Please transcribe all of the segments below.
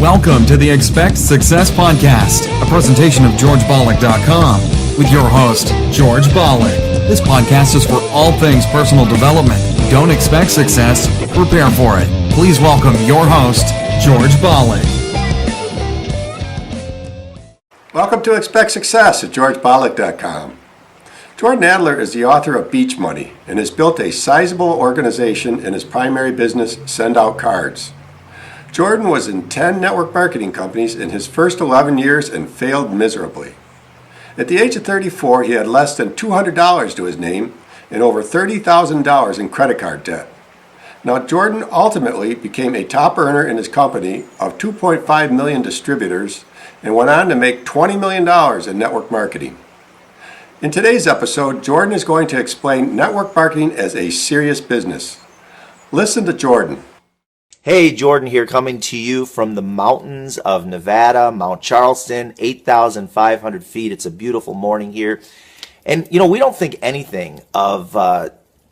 Welcome to the Expect Success Podcast, a presentation of GeorgeBalek.com with your host, George Balek. This podcast is for all things personal development. Don't expect success, prepare for it. Please welcome your host, George Balek. Welcome to Expect Success at GeorgeBalek.com. Jordan Adler is the author of Beach Money and has built a sizable organization in his primary business, Send Out Cards. Jordan was in 10 network marketing companies in his first 11 years and failed miserably. At the age of 34, he had less than $200 to his name and over $30,000 in credit card debt. Now, Jordan ultimately became a top earner in his company of 2.5 million distributors and went on to make $20 million in network marketing. In today's episode, Jordan is going to explain network marketing as a serious business. Listen to Jordan. Hey, Jordan here, coming to you from the mountains of Nevada, Mount Charleston, 8,500 feet. It's a beautiful morning here. And, we don't think anything of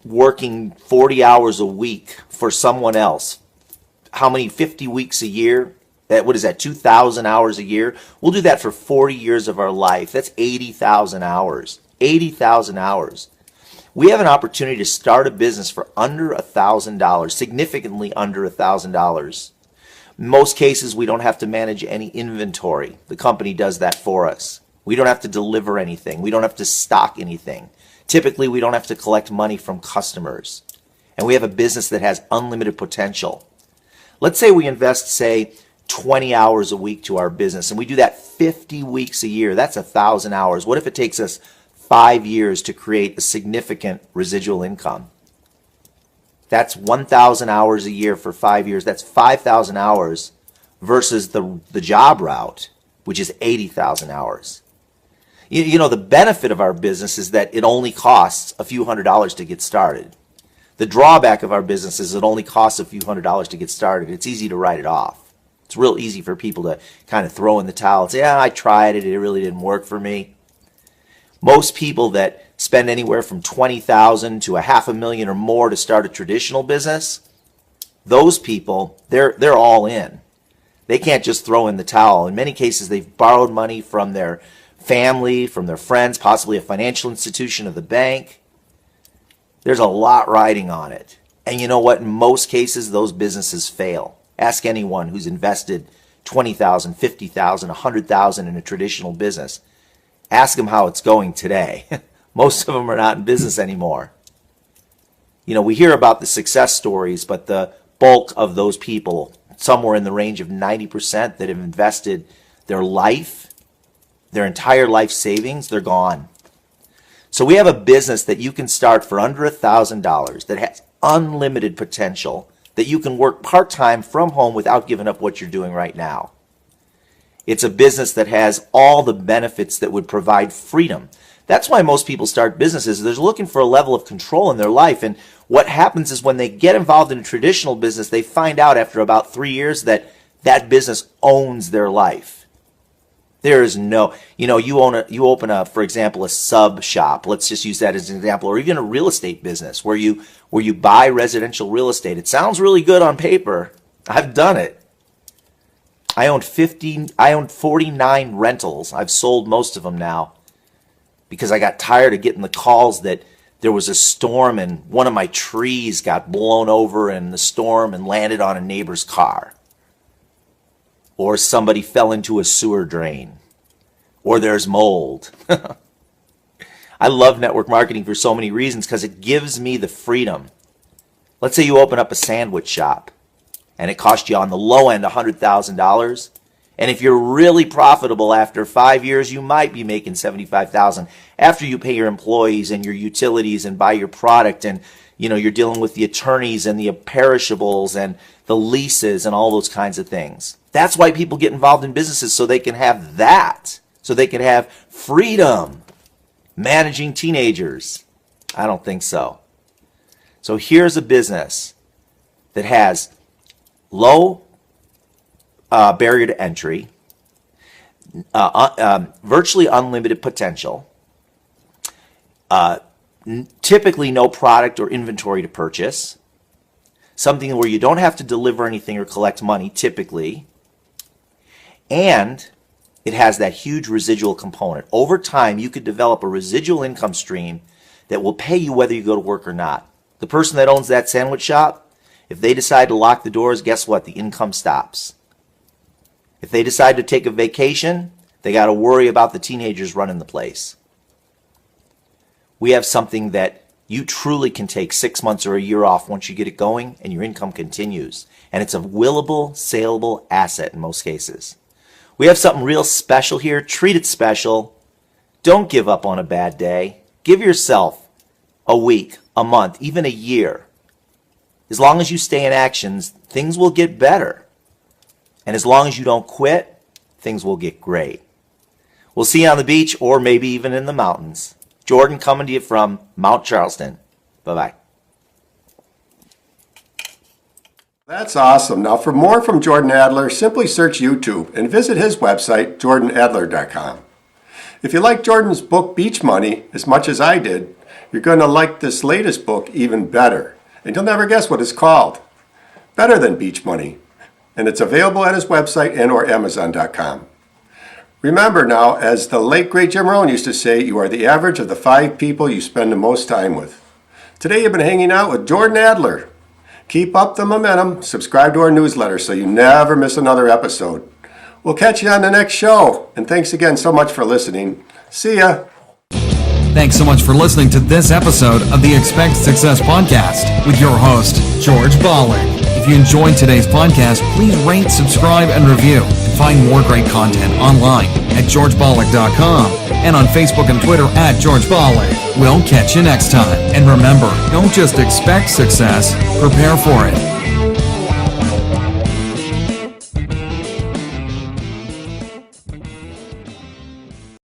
working 40 hours a week for someone else. How many? 50 weeks a year? What is that, 2,000 hours a year? We'll do that for 40 years of our life. That's 80,000 hours. 80,000 hours. We have an opportunity to start a business for under $1,000, significantly under $1,000. In most cases, we don't have to manage any inventory. The company does that for us. We don't have to deliver anything. We don't have to stock anything. Typically, we don't have to collect money from customers. And we have a business that has unlimited potential. Let's say we invest, 20 hours a week to our business, and we do that 50 weeks a year. That's 1,000 hours. What if it takes us 5 years to create a significant residual income? That's 1,000 hours a year for 5 years. That's 5,000 hours versus the job route, which is 80,000 hours. The benefit of our business is that it only costs a few $100s to get started. The drawback of our business is it only costs a few $100s to get started. It's easy to write it off. It's real easy for people to kind of throw in the towel and say, I tried it. It really didn't work for me. Most people that spend anywhere from $20,000 to $500,000 or more to start a traditional business, those people, they're all in. They can't just throw in the towel. In many cases, they've borrowed money from their family, from their friends, possibly a financial institution of the bank. There's a lot riding on it. And you know what? In most cases, those businesses fail. Ask anyone who's invested $20,000, $50,000, $100,000 in a traditional business. Ask them how it's going today. Most of them are not in business anymore. We hear about the success stories, but the bulk of those people, somewhere in the range of 90% that have invested their life, their entire life savings, they're gone. So we have a business that you can start for under $1,000 that has unlimited potential, that you can work part-time from home without giving up what you're doing right now. It's a business that has all the benefits that would provide freedom. That's why most people start businesses. They're looking for a level of control in their life. And what happens is when they get involved in a traditional business, they find out after about 3 years that that business owns their life. There is no, you open for example, a sub shop. Let's just use that as an example, or even a real estate business where you buy residential real estate. It sounds really good on paper. I've done it. I owned 49 rentals. I've sold most of them now because I got tired of getting the calls that there was a storm and one of my trees got blown over in the storm and landed on a neighbor's car. Or somebody fell into a sewer drain. Or there's mold. I love network marketing for so many reasons because it gives me the freedom. Let's say you open up a sandwich shop and it cost you on the low end $100,000. And if you're really profitable after 5 years, you might be making $75,000 after you pay your employees and your utilities and buy your product, and you're dealing with the attorneys and the perishables and the leases and all those kinds of things. That's why people get involved in businesses, so they can have that, so they can have freedom. Managing teenagers, I don't think so. So here's a business that has low barrier to entry, virtually unlimited potential, typically no product or inventory to purchase, something where you don't have to deliver anything or collect money typically, and it has that huge residual component. Over time, you could develop a residual income stream that will pay you whether you go to work or not. The person that owns that sandwich shop, if they decide to lock the doors, guess what? The income stops. If they decide to take a vacation, they got to worry about the teenagers running the place. We have something that you truly can take 6 months or a year off once you get it going, and your income continues. And it's a willable, saleable asset in most cases. We have something real special here. Treat it special. Don't give up on a bad day. Give yourself a week, a month, even a year. As long as you stay in actions, things will get better. And as long as you don't quit, things will get great. We'll see you on the beach or maybe even in the mountains. Jordan coming to you from Mount Charleston. Bye-bye. That's awesome. Now, for more from Jordan Adler, simply search YouTube and visit his website, jordanadler.com. If you like Jordan's book, Beach Money, as much as I did, you're going to like this latest book even better. And you'll never guess what it's called. Better Than Beach Money. And it's available at his website and or Amazon.com. Remember now, as the late great Jim Rohn used to say, you are the average of the 5 people you spend the most time with. Today you've been hanging out with Jordan Adler. Keep up the momentum, subscribe to our newsletter so you never miss another episode. We'll catch you on the next show, and thanks again so much for listening. See ya! Thanks so much for listening to this episode of the Expect Success Podcast with your host, George Balek. If you enjoyed today's podcast, please rate, subscribe, and review. And find more great content online at georgebalek.com and on Facebook and Twitter at George Balek. We'll catch you next time. And remember, don't just expect success, prepare for it.